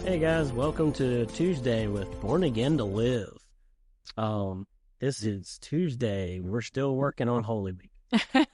Hey guys, welcome to Tuesday with Born Again to Live. This is Tuesday. We're still working on Holy Week. It's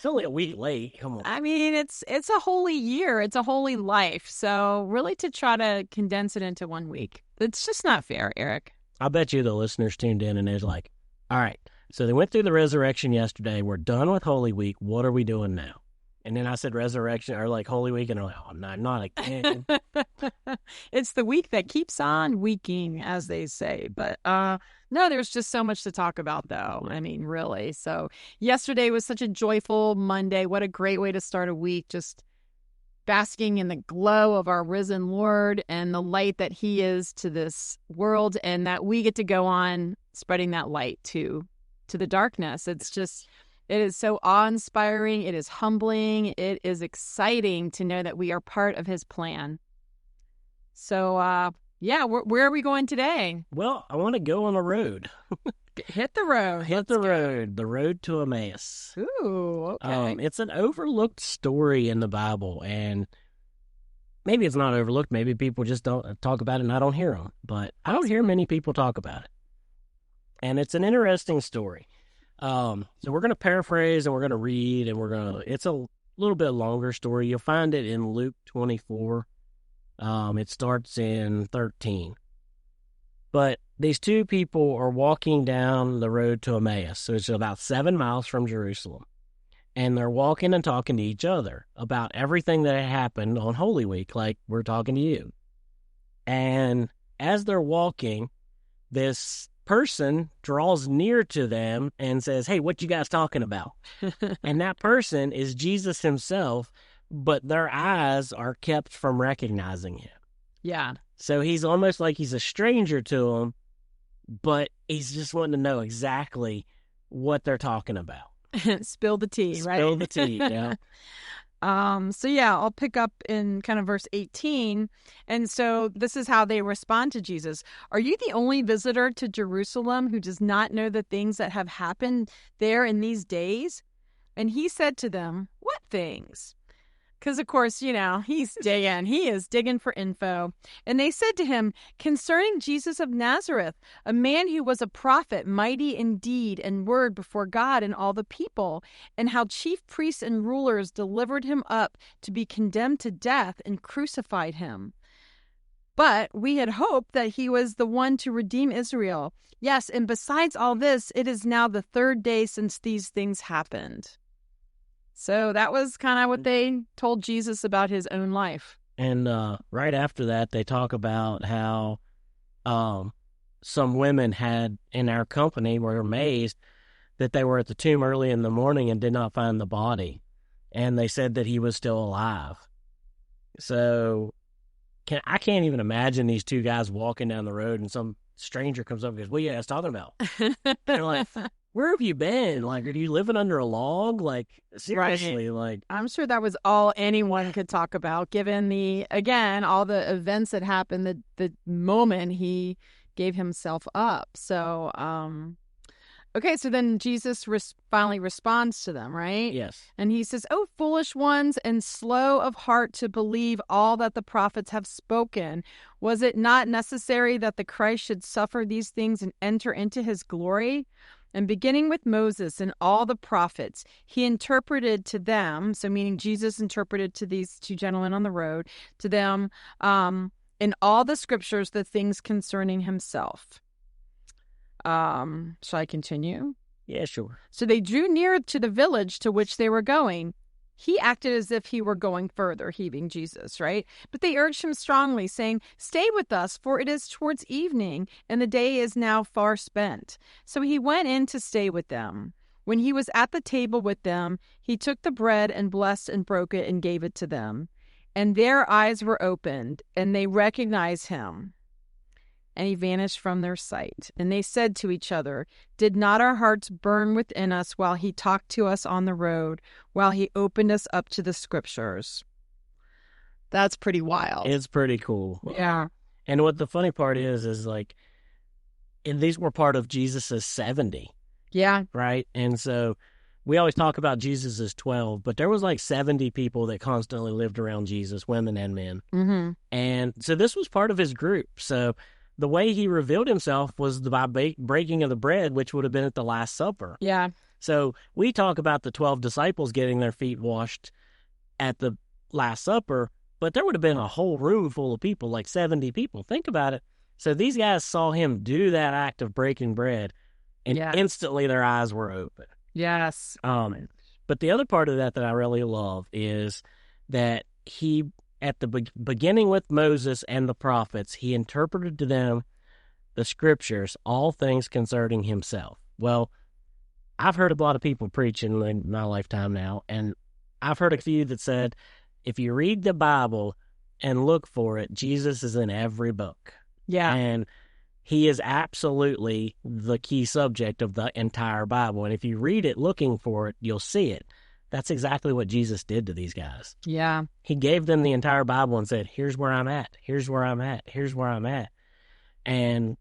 only a week late. Come on. I mean, it's a holy year. It's a holy life. So really to try to condense it into 1 week, it's just not fair, Eric. I bet you the listeners tuned in and they're like, all right, so they went through the resurrection yesterday. We're done with Holy Week. What are we doing now? And then I said resurrection or like Holy Week, and they're like, oh, no, not again. It's the week that keeps on weeking, as they say. But no, there's just so much to talk about, though. I mean, really. So yesterday was such a joyful Monday. What a great way to start a week, just basking in the glow of our risen Lord and the light that he is to this world, and that we get to go on spreading that light to the darkness. It is so awe-inspiring. It is humbling. It is exciting to know that we are part of his plan. So, where are we going today? Well, I want to go on the road. Hit the road. Hit the road. The road to Emmaus. Ooh, okay. It's an overlooked story in the Bible, and maybe it's not overlooked. Maybe people just don't talk about it, and I don't hear them. But I don't hear many people talk about it. And it's an interesting story. So we're going to paraphrase and we're going to read and it's a little bit longer story. You'll find it in Luke 24. It starts in 13. But these two people are walking down the road to Emmaus. So it's about 7 miles from Jerusalem. And they're walking and talking to each other about everything that had happened on Holy Week, like we're talking to you. And as they're walking, this person draws near to them and says, hey, what you guys talking about? And that person is Jesus himself, but their eyes are kept from recognizing him. Yeah. So he's almost like he's a stranger to them, but he's just wanting to know exactly what they're talking about. Spill the tea, right? Spill the tea, yeah. I'll pick up in kind of verse 18. And so this is how they respond to Jesus. Are you the only visitor to Jerusalem who does not know the things that have happened there in these days? And he said to them, what things? Because, of course, he is digging for info. And they said to him, concerning Jesus of Nazareth, a man who was a prophet, mighty in deed and word before God and all the people, and how chief priests and rulers delivered him up to be condemned to death and crucified him. But we had hoped that he was the one to redeem Israel. Yes, and besides all this, it is now the 3rd day since these things happened. So that was kind of what they told Jesus about his own life. And right after that, they talk about how some women had in our company were amazed that they were at the tomb early in the morning and did not find the body. And they said that he was still alive. So I can't even imagine these two guys walking down the road and some stranger comes up and goes, what are you guys talking about? They're like, where have you been? Like, are you living under a log? Like, seriously, right. Like. I'm sure that was all anyone could talk about, given all the events that happened, the moment he gave himself up. So, okay, so then Jesus finally responds to them, right? Yes. And he says, oh, foolish ones and slow of heart to believe all that the prophets have spoken. Was it not necessary that the Christ should suffer these things and enter into his glory? And beginning with Moses and all the prophets, he interpreted to them, so meaning Jesus interpreted to these two gentlemen on the road, to them in all the scriptures the things concerning himself. Shall I continue? Yeah, sure. So they drew near to the village to which they were going. He acted as if he were going further, he being Jesus, right? But they urged him strongly, saying, stay with us, for it is towards evening, and the day is now far spent. So he went in to stay with them. When he was at the table with them, he took the bread and blessed and broke it and gave it to them. And their eyes were opened, and they recognized him. And he vanished from their sight. And they said to each other, did not our hearts burn within us while he talked to us on the road, while he opened us up to the scriptures? That's pretty wild. It's pretty cool. Yeah. And what the funny part is like, and these were part of Jesus's 70. Yeah. Right? And so we always talk about Jesus as 12, but there was like 70 people that constantly lived around Jesus, women and men. Mm-hmm. And so this was part of his group. So the way he revealed himself was by breaking of the bread, which would have been at the Last Supper. Yeah. So we talk about the 12 disciples getting their feet washed at the Last Supper, but there would have been a whole room full of people, like 70 people. Think about it. So these guys saw him do that act of breaking bread, and instantly their eyes were open. Yes. But the other part of that I really love is that he, at the beginning with Moses and the prophets, he interpreted to them the scriptures, all things concerning himself. Well, I've heard a lot of people preaching in my lifetime now, and I've heard a few that said, if you read the Bible and look for it, Jesus is in every book. Yeah. And he is absolutely the key subject of the entire Bible. And if you read it looking for it, you'll see it. That's exactly what Jesus did to these guys. Yeah. He gave them the entire Bible and said, here's where I'm at. Here's where I'm at. Here's where I'm at. And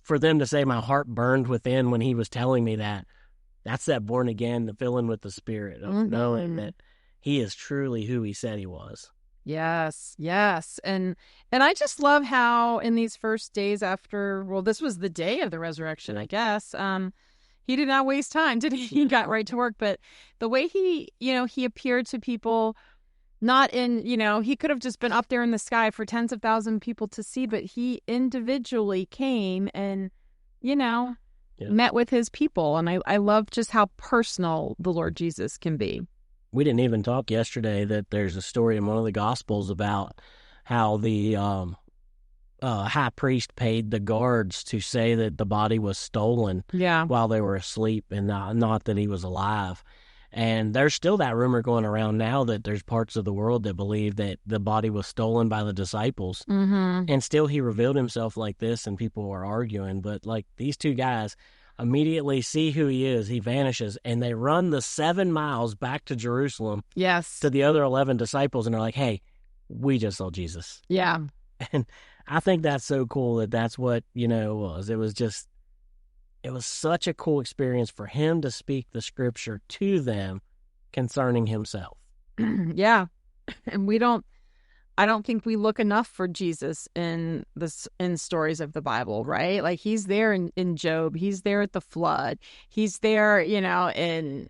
for them to say my heart burned within when he was telling me that, that's that born again, the filling with the Spirit of knowing that he is truly who he said he was. Yes, yes. And I just love how in these first days after, well, this was the day of the resurrection, I guess. He did not waste time, did he? He got right to work. But the way he appeared to people, not in, he could have just been up there in the sky for tens of thousands of people to see, but he individually came and, met with his people. And I love just how personal the Lord Jesus can be. We didn't even talk yesterday that there's a story in one of the Gospels about how the high priest paid the guards to say that the body was stolen while they were asleep and not that he was alive. And there's still that rumor going around now that there's parts of the world that believe that the body was stolen by the disciples. Mm-hmm. And still he revealed himself like this, and people were arguing. But like these two guys immediately see who he is. He vanishes, and they run the 7 miles back to Jerusalem. Yes. To the other 11 disciples, and they're like, hey, we just saw Jesus. Yeah. And I think that's so cool that that's what, it was. It was such a cool experience for him to speak the scripture to them concerning himself. Yeah. And I don't think we look enough for Jesus in stories of the Bible, right? Like he's there in Job, he's there at the flood, he's there, in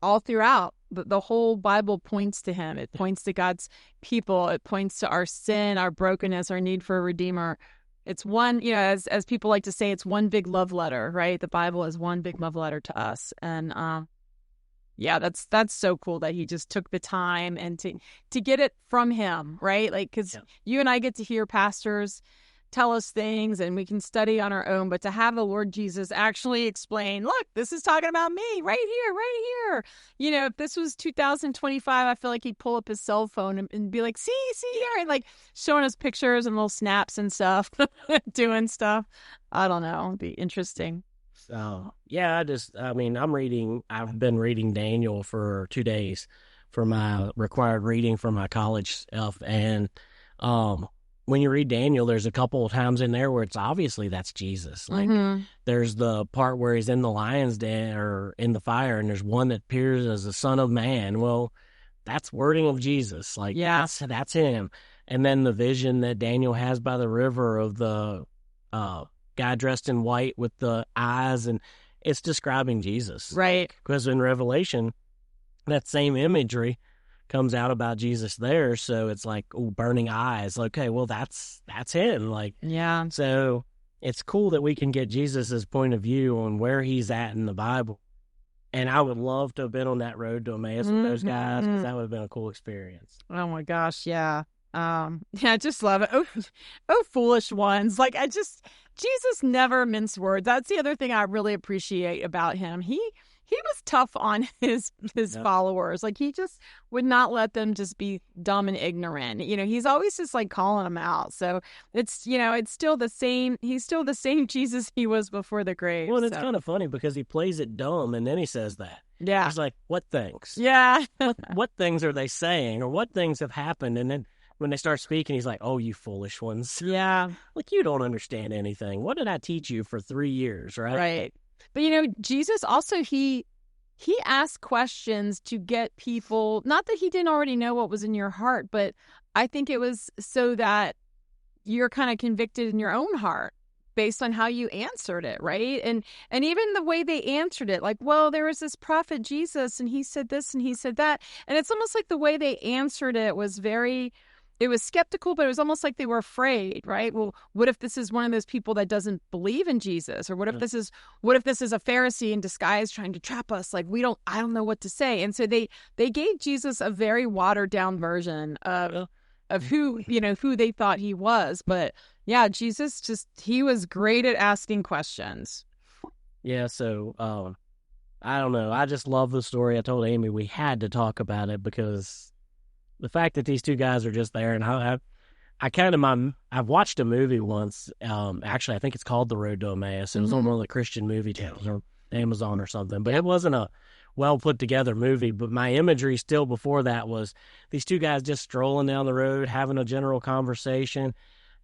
all throughout. The whole Bible points to him. It points to God's people. It points to our sin, our brokenness, our need for a redeemer. It's one, as people like to say, it's one big love letter, right? The Bible is one big love letter to us. And yeah, that's so cool that he just took the time and to get it from him, right? Like, because you and I get to hear pastors tell us things and we can study on our own, but to have the Lord Jesus actually explain, look, this is talking about me right here. If this was 2025, I feel like he'd pull up his cell phone and be like, see here, and like showing us pictures and little snaps and stuff, doing stuff. I don't know. It'd be interesting. So, yeah, I've been reading Daniel for 2 days for my required reading for my college stuff. And when you read Daniel, there's a couple of times in there where it's obviously that's Jesus. Like there's the part where he's in the lion's den or in the fire, and there's one that appears as the Son of Man. Well, that's wording of Jesus. Like that's him. And then the vision that Daniel has by the river of the guy dressed in white with the eyes, and it's describing Jesus. Right. Because in Revelation, that same imagery comes out about Jesus there. So it's like, burning eyes. Okay, well, that's him. Like, yeah. So it's cool that we can get Jesus's point of view on where he's at in the Bible. And I would love to have been on that road to Emmaus with those guys, because that would have been a cool experience. Oh my gosh, yeah. I just love it. Oh, foolish ones. Like, Jesus never minced words. That's the other thing I really appreciate about him. He was tough on his followers. Like, he just would not let them just be dumb and ignorant. He's always just like calling them out. So it's still the same. He's still the same Jesus he was before the grave. Well, and it's kind of funny because he plays it dumb and then he says that. Yeah. He's like, what things? Yeah. what things are they saying, or what things have happened? And then when they start speaking, he's like, oh, you foolish ones. Yeah. Like, you don't understand anything. What did I teach you for 3 years, right? Right. But, Jesus also, he he asked questions to get people, not that he didn't already know what was in your heart, but I think it was so that you're kind of convicted in your own heart based on how you answered it, right? And even the way they answered it, like, well, there was this prophet Jesus and he said this and he said that. And it's almost like the way they answered it was very, it was skeptical, but it was almost like they were afraid, right? Well, what if this is one of those people that doesn't believe in Jesus? Or what if this is a Pharisee in disguise trying to trap us? Like, I don't know what to say. And so they gave Jesus a very watered down version of who they thought he was. But yeah, Jesus he was great at asking questions. Yeah, so I don't know. I just love the story. I told Amy we had to talk about it because the fact that these two guys are just there, and I've watched a movie once. Actually, I think it's called The Road to Emmaus. It was on one of the Christian movie channels or Amazon or something, but it wasn't a well put together movie. But my imagery still before that was these two guys just strolling down the road, having a general conversation,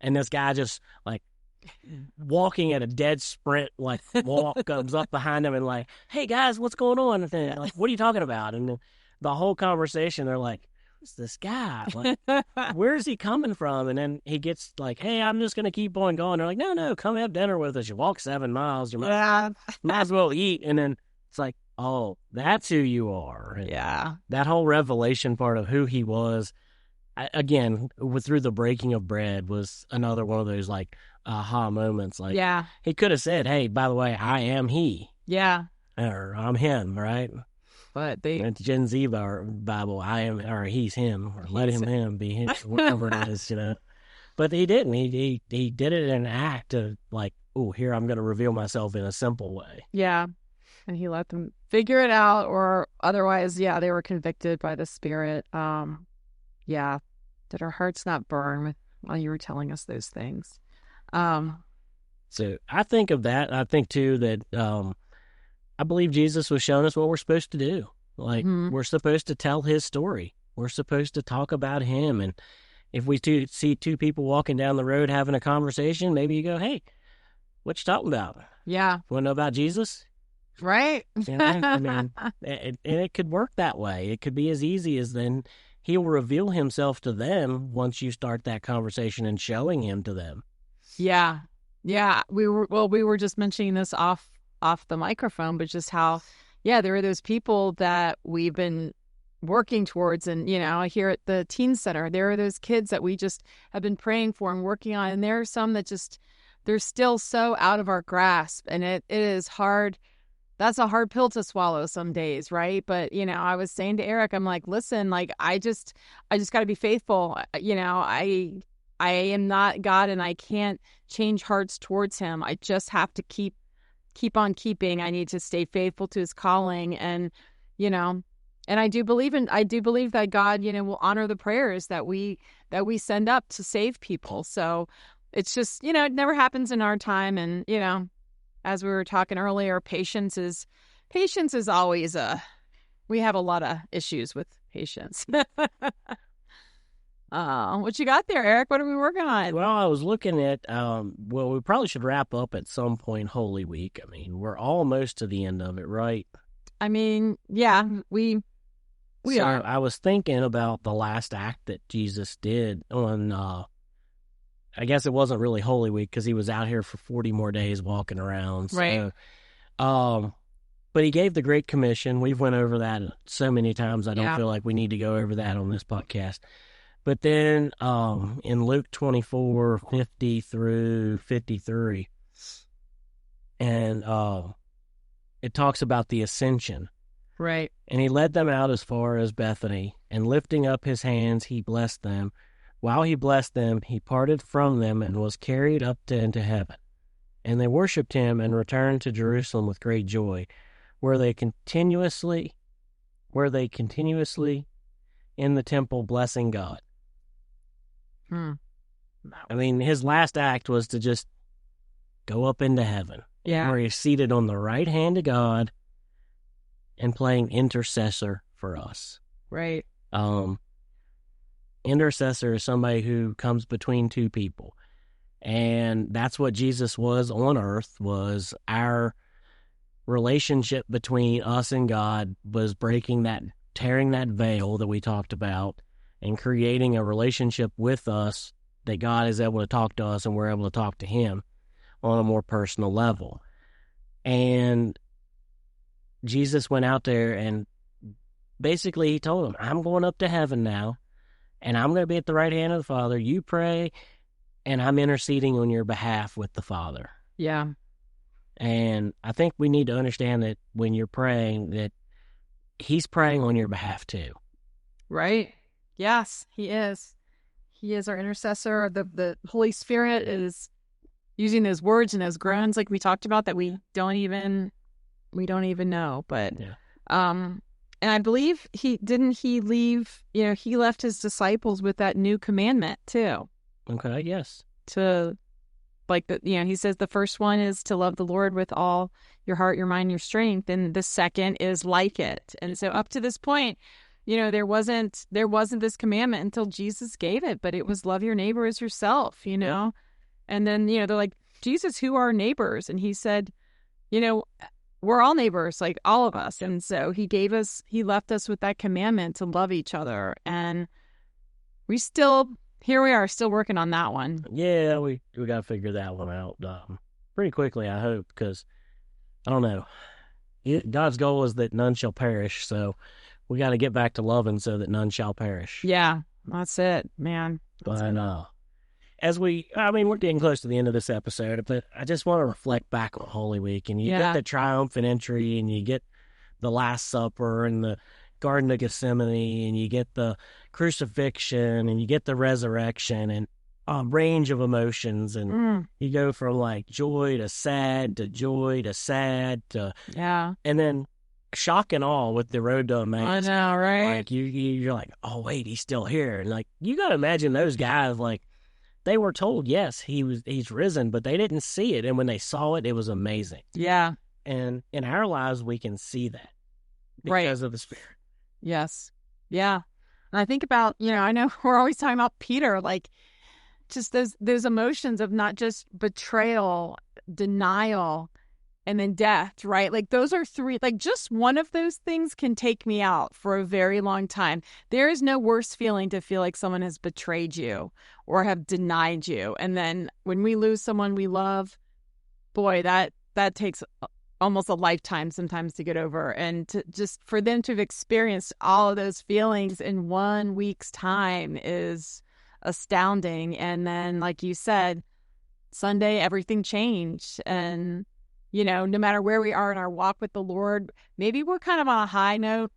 and this guy just like walking at a dead sprint, like walk comes up behind them and like, "Hey guys, what's going on?" And they're like, "What are you talking about?" And the whole conversation, they're like, "Who's this guy? Like, where's he coming from?" And then he gets like, "Hey, I'm just gonna keep on going." They're like, "No, come have dinner with us. You walk 7 miles. You might as well eat." And then it's like, "Oh, that's who you are." And yeah, that whole revelation part of who he was, again, through the breaking of bread was another one of those like aha moments. Like, yeah, he could have said, "Hey, by the way, I am he," yeah, or "I'm him," right? but It's Gen Z Bible, I am, or he's him, or let him be him, whatever it is, But he didn't. He did it in an act of like, oh, here I'm going to reveal myself in a simple way. yeah. And he let them figure it out, or otherwise, yeah, they were convicted by the Spirit. Yeah. Did our hearts not burn while you were telling us those things? So I think of that. I think too that I believe Jesus was showing us what we're supposed to do. Like, we're supposed to tell his story. We're supposed to talk about him. And if we see two people walking down the road having a conversation, maybe you go, "Hey, what you talking about? Yeah. Want to know about Jesus?" Right. I mean, and it could work that way. It could be as easy as then he'll reveal himself to them once you start that conversation and showing him to them. Yeah. Yeah. We were just mentioning this off the microphone, but just how, yeah, there are those people that we've been working towards. And, here at the teen center, there are those kids that we just have been praying for and working on. And there are some that they're still so out of our grasp. And it is hard. That's a hard pill to swallow some days, right? But, I was saying to Eric, I'm like, listen, like, I just got to be faithful. I am not God and I can't change hearts towards him. I just have to keep on keeping. I need to stay faithful to his calling. And, and I do believe that God, will honor the prayers that we send up to save people. So it's just, it never happens in our time. And, as we were talking earlier, patience is always we have a lot of issues with patience. What you got there, Eric? What are we working on? Well, I was looking at, we probably should wrap up at some point Holy Week. I mean, we're almost to the end of it, right? I mean, yeah, we are. I was thinking about the last act that Jesus did on, I guess it wasn't really Holy Week because he was out here for 40 more days walking around. Right. So, but he gave the Great Commission. We've went over that so many times. I don't feel like we need to go over that on this podcast. But then in Luke 24:50 through 53, and it talks about the ascension. Right. And he led them out as far as Bethany, and lifting up his hands, he blessed them. While he blessed them, he parted from them and was carried up into heaven. And they worshipped him and returned to Jerusalem with great joy, where they continuously in the temple blessing God. I mean, his last act was to just go up into heaven. Yeah. Where he's seated on the right hand of God and playing intercessor for us. Right. Intercessor is somebody who comes between two people. And that's what Jesus was on earth, was our relationship between us and God was tearing that veil that we talked about and creating a relationship with us that God is able to talk to us and we're able to talk to him on a more personal level. And Jesus went out there and basically he told him, I'm going up to heaven now and I'm going to be at the right hand of the Father. You pray and I'm interceding on your behalf with the Father. Yeah. And I think we need to understand that when you're praying, that he's praying on your behalf too. Right. Yes, he is. He is our intercessor. The Holy Spirit is using those words and those groans like we talked about that we don't even know. But Yeah. and I believe he left his disciples with that new commandment too. Okay, yes. To he says the first one is to love the Lord with all your heart, your mind, your strength, and the second is like it. And so up to this point, there wasn't this commandment until Jesus gave it, but it was love your neighbor as yourself, Yeah. And then, they're like, Jesus, who are neighbors? And he said, we're all neighbors, like all of us. And so he left us with that commandment to love each other. And here we are still working on that one. Yeah, we got to figure that one out pretty quickly, I hope, because I don't know. God's goal is that none shall perish, so we got to get back to loving so that none shall perish. Yeah, that's it, man. But we're getting close to the end of this episode, but I just want to reflect back on Holy Week, and you get the triumphant entry, and you get the Last Supper, and the Garden of Gethsemane, and you get the crucifixion, and you get the resurrection, and a range of emotions, and you go from like joy to sad to and then shock and awe with the road to Emmaus. I know, right? Like you're like, oh wait, he's still here, and like you got to imagine those guys, like they were told, yes, he's risen, but they didn't see it, and when they saw it, it was amazing. Yeah, and in our lives, we can see that because of the Spirit. Yes. Yeah. And I think about, I know we're always talking about Peter, like just those emotions of not just betrayal, denial, and then death, right? Like those are three, like just one of those things can take me out for a very long time. There is no worse feeling to feel like someone has betrayed you or have denied you. And then when we lose someone we love, boy, that takes almost a lifetime sometimes to get over, and for them to have experienced all of those feelings in 1 week's time is astounding. And then, like you said, Sunday, everything changed. And, no matter where we are in our walk with the Lord, maybe we're kind of on a high note,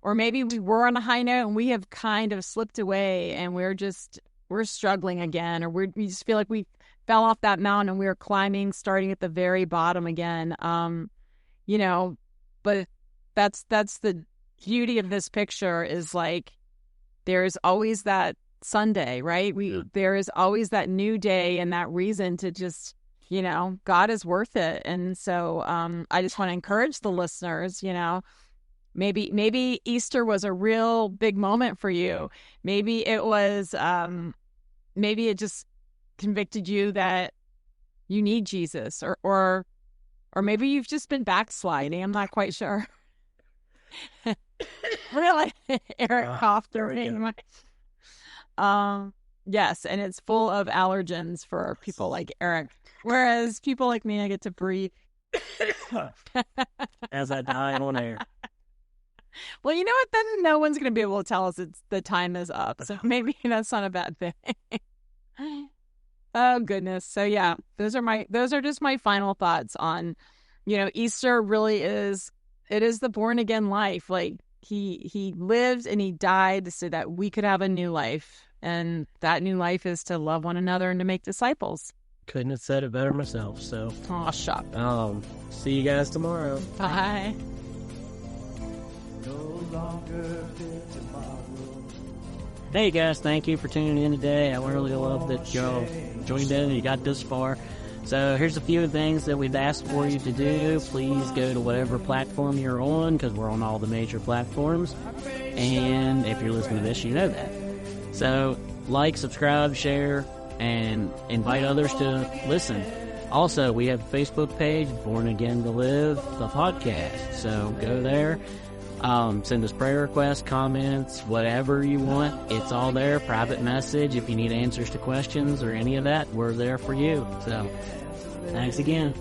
or maybe we were on a high note and we have kind of slipped away and we're struggling again, or we just feel like we fell off that mountain and we were climbing, starting at the very bottom again. But that's the beauty of this picture is like, there's always that Sunday, right? There is always that new day and that reason to just, God is worth it. And so, I just want to encourage the listeners, maybe Easter was a real big moment for you. Maybe it was, maybe it just convicted you that you need Jesus, or maybe you've just been backsliding. I'm not quite sure. Really, Eric coughed during my. Yes, and it's full of allergens for people like Eric, whereas people like me, I get to breathe as I die on air. Well, you know what? Then no one's going to be able to tell us the time is up, so maybe that's not a bad thing. Oh goodness. So yeah, those are just my final thoughts on, Easter really is the born again life. Like he lived and he died so that we could have a new life. And that new life is to love one another and to make disciples. Couldn't have said it better myself. So aw, shop. See you guys tomorrow. Bye. Hey guys, thank you for tuning in today. I really love that y'all joined in and you got this far. So here's a few things that we've asked for you to do. Please go to whatever platform you're on, because we're on all the major platforms. And if you're listening to this, you know that. So like, subscribe, share, and invite others to listen. Also, we have a Facebook page, Born Again to Live, the podcast. So go there. Send us prayer requests, comments, whatever you want. It's all there. Private message. If you need answers to questions or any of that, we're there for you. So thanks again.